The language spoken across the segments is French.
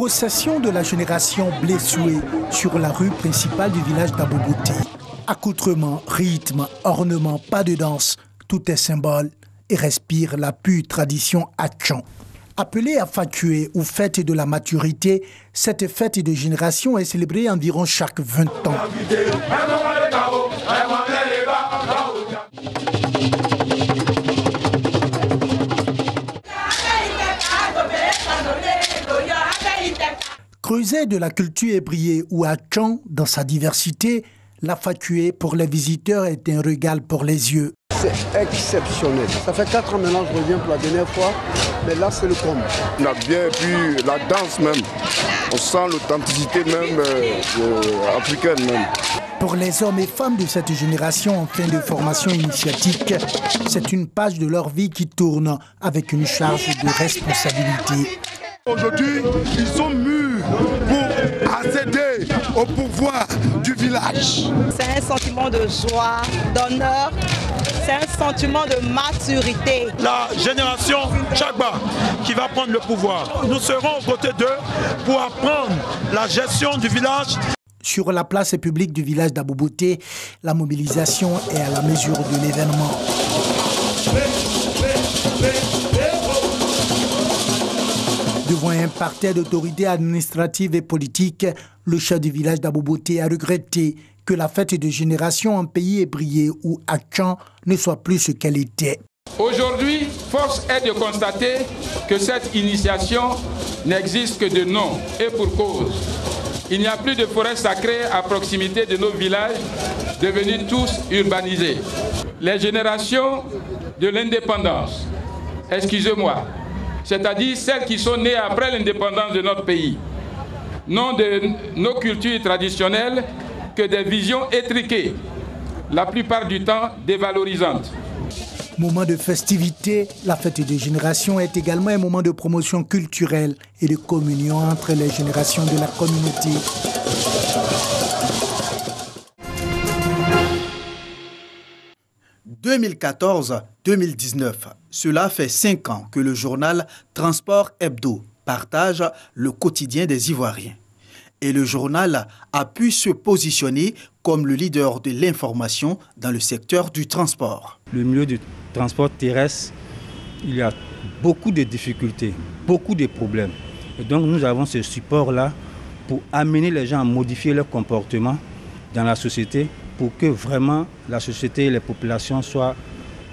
Procession de la génération blessée sur la rue principale du village d'Abouboté. Accoutrement, rythme, ornement, pas de danse, tout est symbole et respire la pure tradition Atchan. Appelée à Fakué ou fête de la maturité, cette fête de génération est célébrée environ chaque 20 ans. Creuset de la culture ébriée ou Atchan dans sa diversité, la Fakué pour les visiteurs est un régal pour les yeux. C'est exceptionnel. Ça fait 4 ans maintenant que je reviens pour la dernière fois, mais là c'est le comble. On a bien vu la danse même, on sent l'authenticité même africaine même. Pour les hommes et femmes de cette génération en fin de formation initiatique, c'est une page de leur vie qui tourne avec une charge de responsabilité. Aujourd'hui, ils sont mûrs pour accéder au pouvoir du village. C'est un sentiment de joie, d'honneur, c'est un sentiment de maturité. La génération Chagba qui va prendre le pouvoir, nous serons aux côtés d'eux pour apprendre la gestion du village. Sur la place publique du village d'Abouboté, la mobilisation est à la mesure de l'événement. Devant un parterre d'autorités administratives et politiques, le chef du village d'Abouboté a regretté que la fête de génération en pays ébrié ou Atchan ne soit plus ce qu'elle était. Aujourd'hui, force est de constater que cette initiation n'existe que de nom et pour cause. Il n'y a plus de forêt sacrée à proximité de nos villages, devenus tous urbanisés. Les générations de l'indépendance, excusez-moi, c'est-à-dire celles qui sont nées après l'indépendance de notre pays, n'ont de nos cultures traditionnelles que des visions étriquées, la plupart du temps dévalorisantes. Moment de festivité, la fête des générations est également un moment de promotion culturelle et de communion entre les générations de la communauté. « 2014-2019, cela fait 5 ans que le journal Transport Hebdo partage le quotidien des Ivoiriens. Et le journal a pu se positionner comme le leader de l'information dans le secteur du transport. Le milieu du transport terrestre, il y a beaucoup de difficultés, beaucoup de problèmes. Et donc nous avons ce support-là pour amener les gens à modifier leur comportement dans la société pour que vraiment la société et les populations soient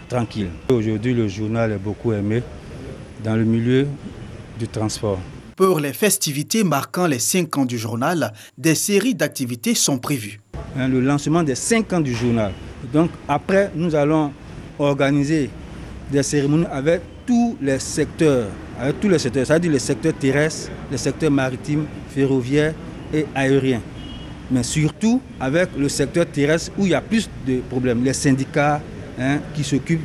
tranquilles. Aujourd'hui, le journal est beaucoup aimé dans le milieu du transport. Pour les festivités marquant les 5 ans du journal, des séries d'activités sont prévues. Le lancement des 5 ans du journal. Donc après, nous allons organiser des cérémonies avec tous les secteurs, c'est-à-dire les secteurs terrestres, les secteurs maritimes, ferroviaires et aériens. Mais surtout avec le secteur terrestre où il y a plus de problèmes, les syndicats qui s'occupent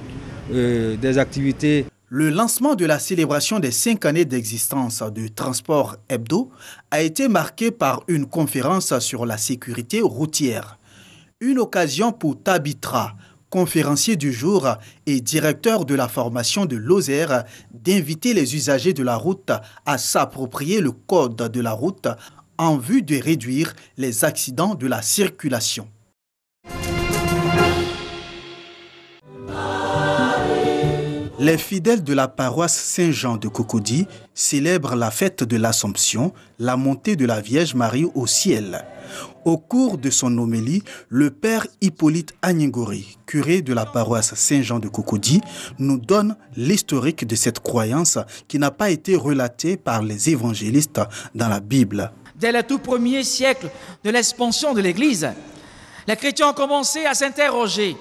des activités. Le lancement de la célébration des 5 années d'existence de Transport Hebdo a été marqué par une conférence sur la sécurité routière. Une occasion pour Tabitra, conférencier du jour et directeur de la formation de Lozère, d'inviter les usagers de la route à s'approprier le code de la route en vue de réduire les accidents de la circulation. Les fidèles de la paroisse Saint-Jean de Cocody célèbrent la fête de l'Assomption, la montée de la Vierge Marie au ciel. Au cours de son homélie, le père Hippolyte Agnengori, curé de la paroisse Saint-Jean de Cocody, nous donne l'historique de cette croyance qui n'a pas été relatée par les évangélistes dans la Bible. Dès le tout premier siècle de l'expansion de l'Église, les chrétiens ont commencé à s'interroger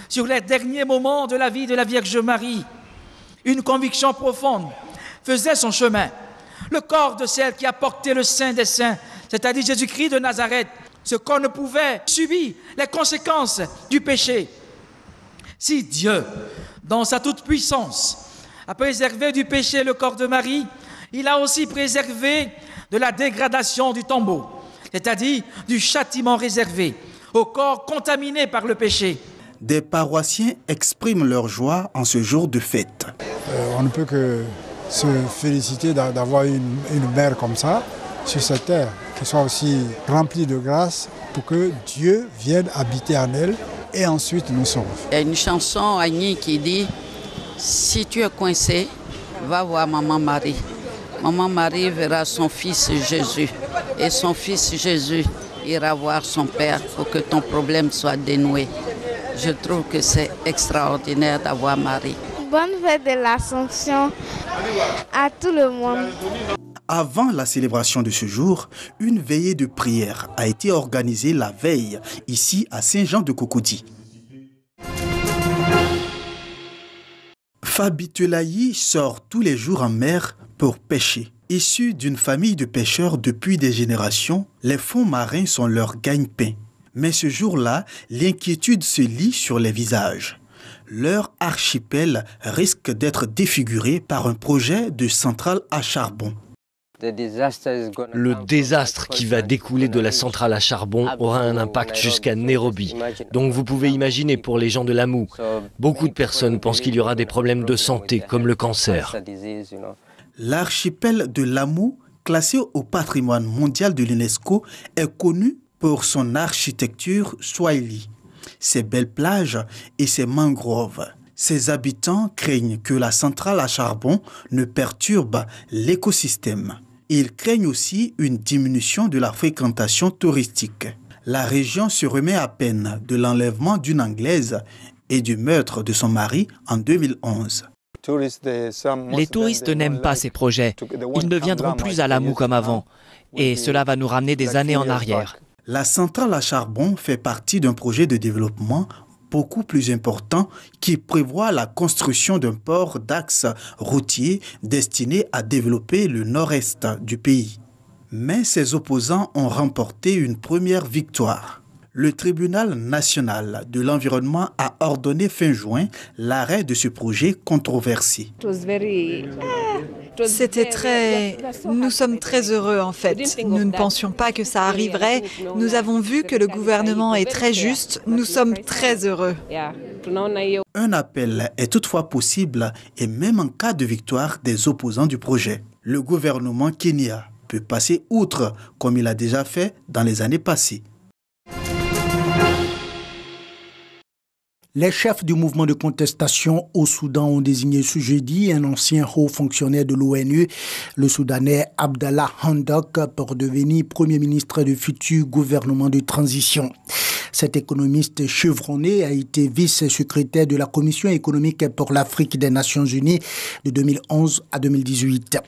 sur les derniers moments de la vie de la Vierge Marie. Une conviction profonde faisait son chemin. Le corps de celle qui a porté le Saint des Saints, c'est-à-dire Jésus-Christ de Nazareth, ce corps ne pouvait subir les conséquences du péché. Si Dieu, dans sa toute-puissance, a préservé du péché le corps de Marie, il a aussi préservé de la dégradation du tombeau, c'est-à-dire du châtiment réservé au corps contaminé par le péché. Des paroissiens expriment leur joie en ce jour de fête. On ne peut que se féliciter d'avoir une mère comme ça, sur cette terre, qu'elle soit aussi remplie de grâce pour que Dieu vienne habiter en elle et ensuite nous sauve. Il y a une chanson, Annie, qui dit « Si tu es coincé, va voir Maman Marie. Maman Marie verra son fils Jésus et son fils Jésus ira voir son père pour que ton problème soit dénoué. » Je trouve que c'est extraordinaire d'avoir Marie. Bonne fête de l'Assomption à tout le monde. Avant la célébration de ce jour, une veillée de prière a été organisée la veille, ici à Saint-Jean-de-Cocody. Fabi Telayi sort tous les jours en mer pour pêcher. Issus d'une famille de pêcheurs depuis des générations, les fonds marins sont leur gagne-pain. Mais ce jour-là, l'inquiétude se lit sur les visages. Leur archipel risque d'être défiguré par un projet de centrale à charbon. Le désastre qui va découler de la centrale à charbon aura un impact jusqu'à Nairobi. Donc vous pouvez imaginer pour les gens de Lamu, beaucoup de personnes pensent qu'il y aura des problèmes de santé comme le cancer. L'archipel de Lamu, classé au patrimoine mondial de l'UNESCO, est connu pour son architecture swahili, ses belles plages et ses mangroves. Ses habitants craignent que la centrale à charbon ne perturbe l'écosystème. Ils craignent aussi une diminution de la fréquentation touristique. La région se remet à peine de l'enlèvement d'une Anglaise et du meurtre de son mari en 2011. Les touristes n'aiment pas ces projets. Ils ne viendront plus à Lamu comme avant. Et cela va nous ramener des années en arrière. La centrale à charbon fait partie d'un projet de développement beaucoup plus important qui prévoit la construction d'un port d'axe routier destiné à développer le nord-est du pays. Mais ses opposants ont remporté une première victoire. Le tribunal national de l'environnement a ordonné fin juin l'arrêt de ce projet controversé. Nous sommes très heureux en fait. Nous ne pensions pas que ça arriverait. Nous avons vu que le gouvernement est très juste. Nous sommes très heureux. Un appel est toutefois possible et même en cas de victoire des opposants du projet. Le gouvernement kenyan peut passer outre comme il a déjà fait dans les années passées. Les chefs du mouvement de contestation au Soudan ont désigné ce jeudi un ancien haut fonctionnaire de l'ONU, le Soudanais Abdallah Hamdok, pour devenir Premier ministre du futur gouvernement de transition. Cet économiste chevronné a été vice-secrétaire de la Commission économique pour l'Afrique des Nations Unies de 2011 à 2018.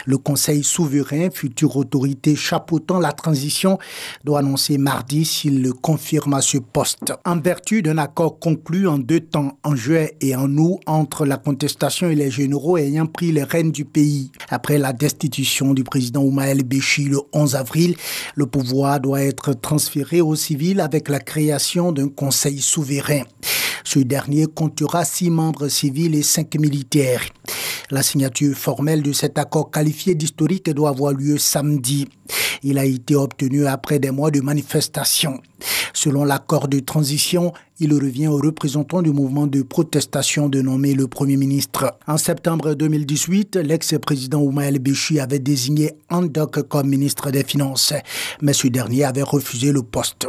Le Conseil souverain, future autorité chapeautant la transition, doit annoncer mardi s'il le confirme à ce poste. En vertu d'un accord conclu en 2 temps, en juin et en août, entre la contestation et les généraux ayant pris les rênes du pays. Après la destitution du président Omar el-Béchir le 11 avril, le pouvoir doit être transféré aux civils avec la création d'un Conseil souverain. Ce dernier comptera 6 membres civils et 5 militaires. La signature formelle de cet accord qualifié d'historique doit avoir lieu samedi. Il a été obtenu après des mois de manifestations. Selon l'accord de transition, il revient aux représentants du mouvement de protestation de nommer le Premier ministre. En septembre 2018, l'ex-président Omar el-Béchir avait désigné Hamdok comme ministre des Finances, mais ce dernier avait refusé le poste.